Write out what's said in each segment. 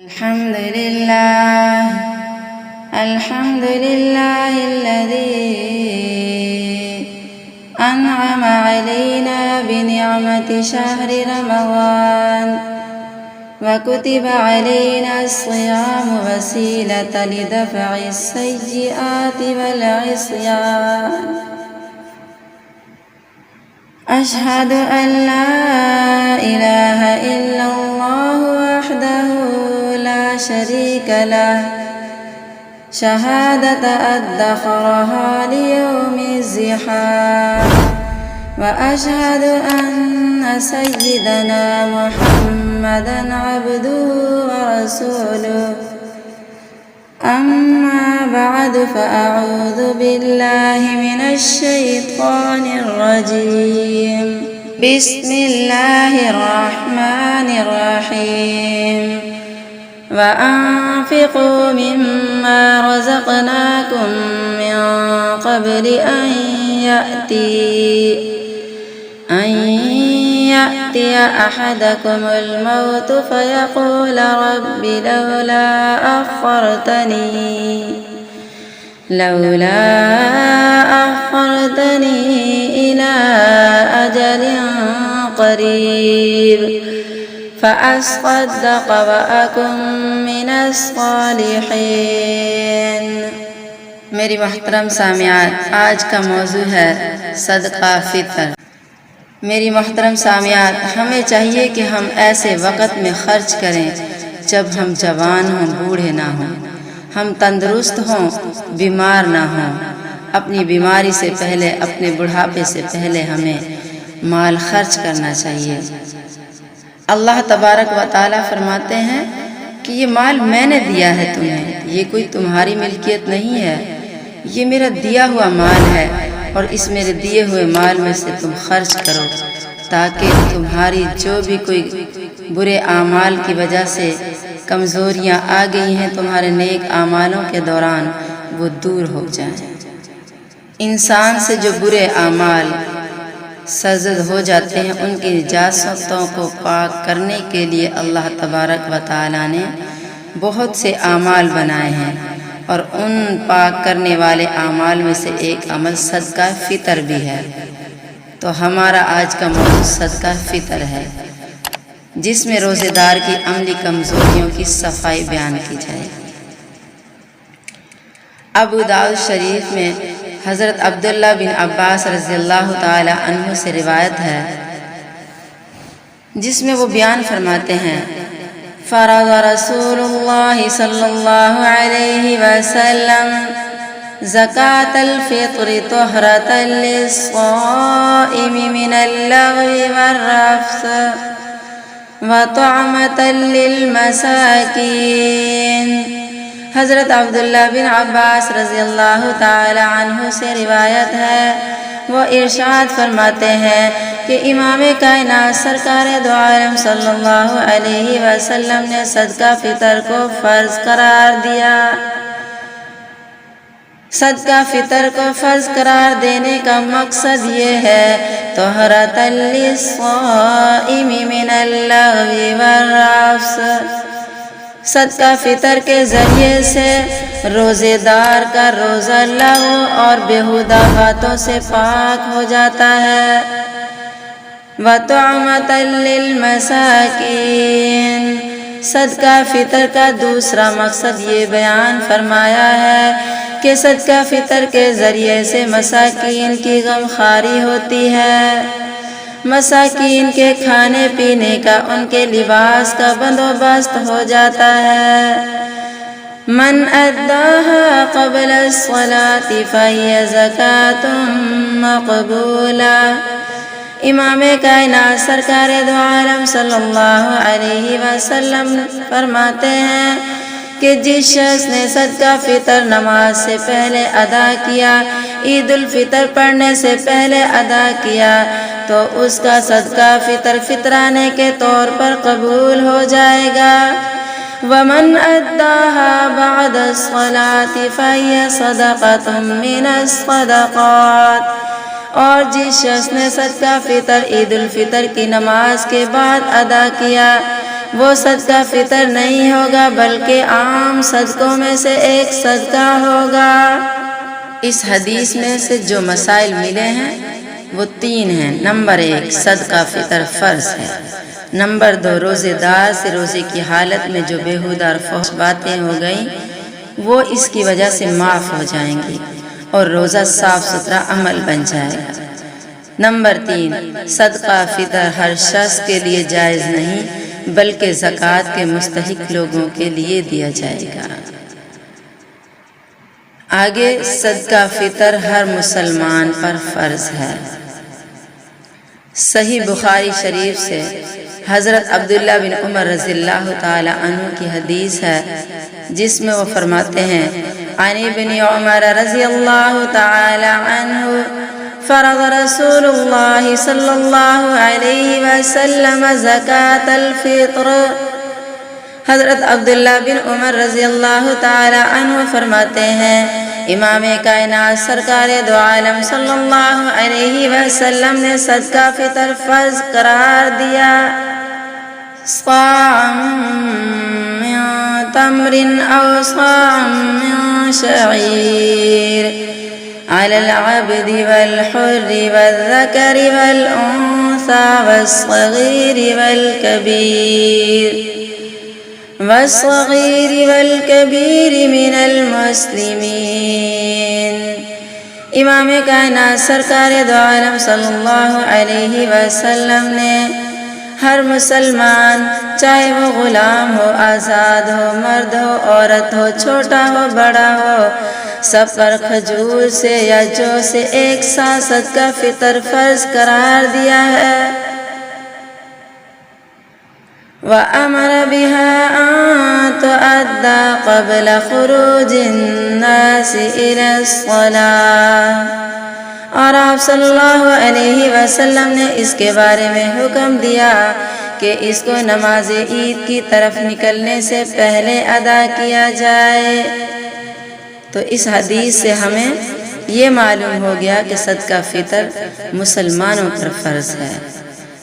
الحمد لله الذي أنعم علينا بنعمة شهر رمضان وكتب علينا الصيام وسيلة لدفع السيئات والعصيان. أشهد أن لا إله إلا الله وحده لا شريك له شهادة أدخرها ليوم الزحام، وأشهد أن سيدنا محمدًا عبده ورسوله. أما بعد، فأعوذ بالله من الشيطان الرجيم. بسم الله الرحمن الرحيم. وأنفقوا مما رزقناكم من قبل أن يأتي أحدكم الموت فيقول رب لولا أخرتني إلى أجل قريب فأصدق وأكن من الصالحين. میری محترم سامعات، آج کا موضوع ہے صدقہ فطر. میری محترم سامعات، ہمیں چاہیے کہ ہم ایسے وقت میں خرچ کریں جب ہم جوان ہوں، بوڑھے نہ ہوں، ہم تندرست ہوں، بیمار نہ ہوں. اپنی بیماری سے پہلے، اپنے بڑھاپے سے پہلے ہمیں مال خرچ کرنا چاہیے. اللہ تبارک و تعالیٰ فرماتے ہیں کہ یہ مال میں نے دیا ہے تمہیں، یہ کوئی تمہاری ملکیت نہیں ہے، یہ میرا دیا ہوا مال ہے، اور اس میرے دیے ہوئے مال میں سے تم خرچ کرو تاکہ تمہاری جو بھی کوئی برے اعمال کی وجہ سے کمزوریاں آ گئی ہیں تمہارے نیک اعمالوں کے دوران، وہ دور ہو جائیں. انسان سے جو برے اعمال سرزد ہو جاتے ہیں، ان کی نجاستوں کو پاک کرنے کے لیے اللہ تبارک و تعالیٰ نے بہت سے اعمال بنائے ہیں، اور ان پاک کرنے والے اعمال میں سے ایک عمل صدقہ فطر بھی ہے. تو ہمارا آج کا موضوع صدقہ فطر ہے، جس میں روزے دار کی عملی کمزوریوں کی صفائی بیان کی جائے. ابو داؤد شریف میں حضرت عبداللہ بن عباس رضی اللہ تعالی عنہ سے روایت ہے، جس میں وہ بیان فرماتے ہیں: فرض رسول اللہ صلی اللہ علیہ وسلم زکاة الفطر طہرة للصائم من اللغو والرفث وطعمة للمساکین. حضرت عبداللہ بن عباس رضی اللہ تعالی عنہ سے روایت ہے، وہ ارشاد فرماتے ہیں کہ امام کائنات سرکار دو عالم صلی اللہ علیہ وسلم نے صدقہ فطر کو فرض قرار دیا. صدقہ فطر کو فرض قرار دینے کا مقصد یہ ہے: طہرۃ للصائم من اللغو والرفث. صدقہ فطر کے ذریعے سے روزے دار کا روزہ لغو اور بیہودہ باتوں سے پاک ہو جاتا ہے. وَطُعْمَةً لِّلْمَسَاکِينَ. صدقہ فطر کا دوسرا مقصد یہ بیان فرمایا ہے کہ صدقہ فطر کے ذریعے سے مساکین کی غمخواری ہوتی ہے. مساکین کے کھانے پینے کا، ان کے لباس کا بندوبست ہو جاتا ہے. من اداها قبل الصلاة فهي زکاة مقبولہ. امام کائنات سرکار دو عالم صلی اللہ علیہ وسلم فرماتے ہیں کہ جس شخص نے صدقہ فطر نماز سے پہلے ادا کیا، عید الفطر پڑھنے سے پہلے ادا کیا، تو اس کا صدقہ فطر فطرانے کے طور پر قبول ہو جائے گا. وَمَنْ أَدَّاهَا بَعْدَ الصَّلَاةِ فَهِيَ صَدَقَةٌ مِّنَ الصَّدَقَاتِ. اور جس شخص نے صدقہ فطر عید الفطر کی نماز کے بعد ادا کیا وہ صدقہ فطر نہیں ہوگا بلکہ عام صدقوں میں سے ایک صدقہ ہوگا۔ اس حدیث میں سے جو مسائل ملے ہیں وہ 3 ہیں۔ نمبر 1، صدقہ فطر فرض ہے۔ نمبر 2، روزے دار سے روزے کی حالت میں جو بیہودہ اور فحش باتیں ہو گئیں وہ اس کی وجہ سے معاف ہو جائیں گی اور روزہ صاف ستھرا عمل بن جائے گا۔ نمبر 3، صدقہ فطر ہر شخص کے لیے جائز نہیں بلکہ زکوٰۃ کے مستحق لوگوں کے لیے دیا جائے گا۔ آگے صدقہ فطر ہر مسلمان پر فرض ہے۔ صحیح بخاری شریف سے حضرت عبداللہ بن عمر رضی اللہ تعالی عنہ کی حدیث ہے جس میں وہ فرماتے ہیں، عن ابن عمر رضی اللہ تعالی عنہ فرض رسول اللہ صلی اللہ علیہ وسلم زکاة الفطر۔ حضرت عبداللہ بن عمر رضی اللہ تعالی عنہ فرماتے ہیں، امام کائنات سرکار دو عالم صلی اللہ علیہ وسلم نے صدقہ فطر فرض قرار دیا۔ صاع من تمر او صاع من شعیر على العبد والحر والذكر والأنثى والصغير والكبير من المسلمين۔ امام کائنات سرکار دو عالم صلی اللہ علیہ وسلم نے ہر مسلمان، چاہے وہ غلام ہو، آزاد ہو، مرد ہو، عورت ہو، چھوٹا ہو، بڑا ہو، سب پر کھجور سے یا جو سے ایک سا صدقہ فطر فرض قرار دیا ہے۔ وَأَمَرَ بِهَا أَن تُؤَدَّى قَبْلَ خُرُوجِ النَّاسِ إِلَى الصَّلَاةِ، اور آپ صلی اللہ علیہ وسلم نے اس کے بارے میں حکم دیا کہ اس کو نماز عید کی طرف نکلنے سے پہلے ادا کیا جائے۔ تو اس حدیث سے ہمیں یہ معلوم ہو گیا کہ صدقہ فطر مسلمانوں پر فرض ہے۔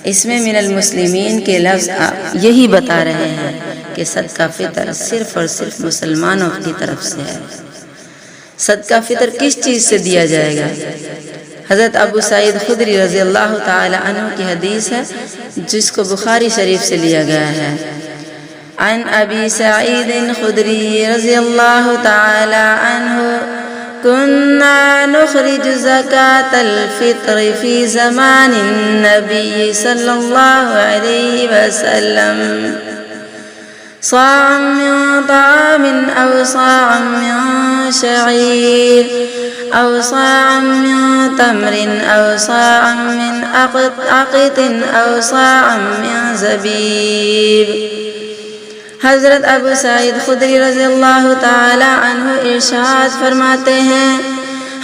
اس میں من المسلمین کے لفظ یہی بتا رہے ہیں کہ صدقہ فطر صرف اور صرف مسلمانوں کی طرف سے ہے۔ صدقہ فطر کس چیز سے دیا جائے گا؟ حضرت ابو سعید خدری رضی اللہ تعالی عنہ کی حدیث ہے جس کو بخاری شریف سے لیا گیا ہے۔ عن ابی سعید خدری رضی اللہ تعالی عنہ كنا نخرج زكاة الفطر في زمان النبي صلى الله عليه وسلم صاعا من طعام أو صاعا من شعير أو صاعا من تمر أو صاعا من عقط أو صاعا من زبيب۔ حضرت ابو سعید خدری رضی اللہ تعالی عنہ ارشاد فرماتے ہیں،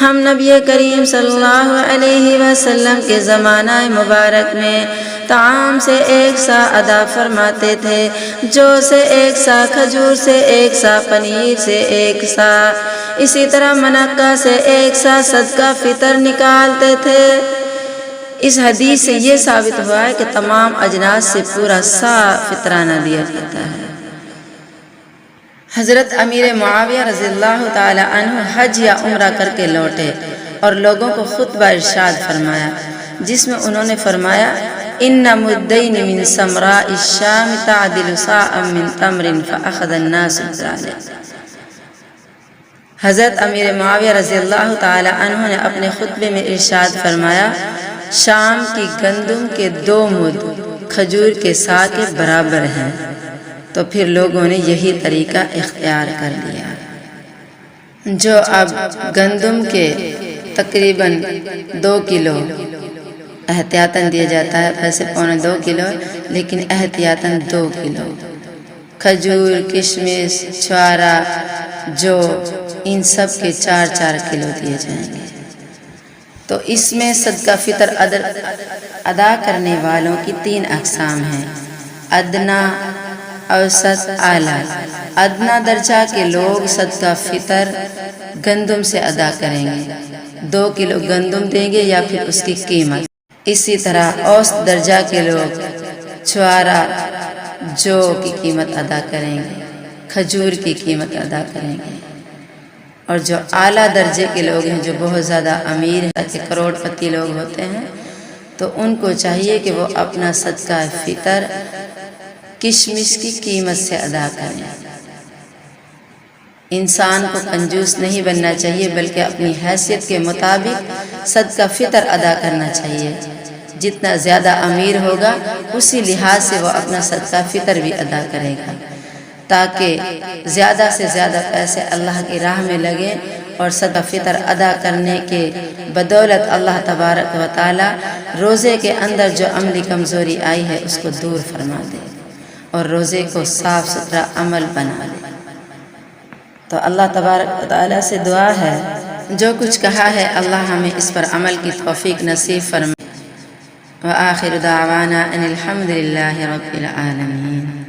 ہم نبی کریم صلی اللہ علیہ وسلم کے زمانہ مبارک میں طعام سے ایک سا ادا فرماتے تھے، جو سے ایک سا، کھجور سے ایک سا، پنیر سے ایک سا، اسی طرح منقہ سے ایک سا صدقہ فطر نکالتے تھے۔ اس حدیث سے یہ ثابت ہوا ہے کہ تمام اجناس سے پورا سا فطرانہ دیا جاتا ہے۔ حضرت امیر معاویہ رضی اللہ تعالی عنہ حج یا عمرہ کر کے لوٹے اور لوگوں کو خطبہ ارشاد فرمایا جس میں انہوں نے فرمایا، ان مدین من سمراء الشام تعدل صاعا من تمر فاخذ الناس بذلك۔ حضرت امیر معاویہ رضی اللہ تعالی عنہ نے اپنے خطبے میں ارشاد فرمایا، شام کی گندم کے 2 مد کھجور کے سا کے برابر ہیں۔ تو پھر لوگوں نے یہی طریقہ اختیار کر لیا۔ جو اب گندم کے تقریباً 2 کلو احتیاطاً دیا جاتا ہے، ویسے 1.25 کلو لیکن احتیاطاً 2 کلو کھجور، کشمش، چھوارا، جو ان سب کے 4 کلو دیے جائیں گے۔ تو اس میں صدقہ فطر ادا کرنے والوں کی 3 اقسام ہیں، ادنا، اوسط، اعلیٰ۔ ادنا درجہ کے لوگ صدقہ فطر گندم سے ادا کریں گے، 2 کلو گندم دیں گے یا پھر اس کی قیمت۔ اسی طرح اوسط درجہ کے لوگ چھوارا جو کی قیمت ادا کریں گے، کھجور کی قیمت ادا کریں گے۔ اور جو اعلیٰ درجے کے لوگ ہیں، جو بہت زیادہ امیر ہیں، کروڑ پتی لوگ ہوتے ہیں، تو ان کو چاہیے کہ وہ اپنا صدقہ فطر کشمش کی قیمت سے ادا کریں۔ انسان کو کنجوس نہیں بننا چاہیے، بلکہ اپنی حیثیت کے مطابق صدقہ فطر ادا کرنا چاہیے۔ جتنا زیادہ امیر ہوگا اسی لحاظ سے وہ اپنا صدقہ فطر بھی ادا کرے گا، تاکہ زیادہ سے زیادہ پیسے اللہ کی راہ میں لگیں اور صدقہ فطر ادا کرنے کے بدولت اللہ تبارک و تعالی روزے کے اندر جو عملی کمزوری آئی ہے اس کو دور فرما دے اور روزے کو صاف ستھرا عمل بنا دے۔ تو اللہ تبارک و تعالی سے دعا ہے، جو کچھ کہا ہے اللہ ہمیں اس پر عمل کی توفیق نصیب فرمائے۔ وآخر دعوانا ان الحمد للہ رب العالمین۔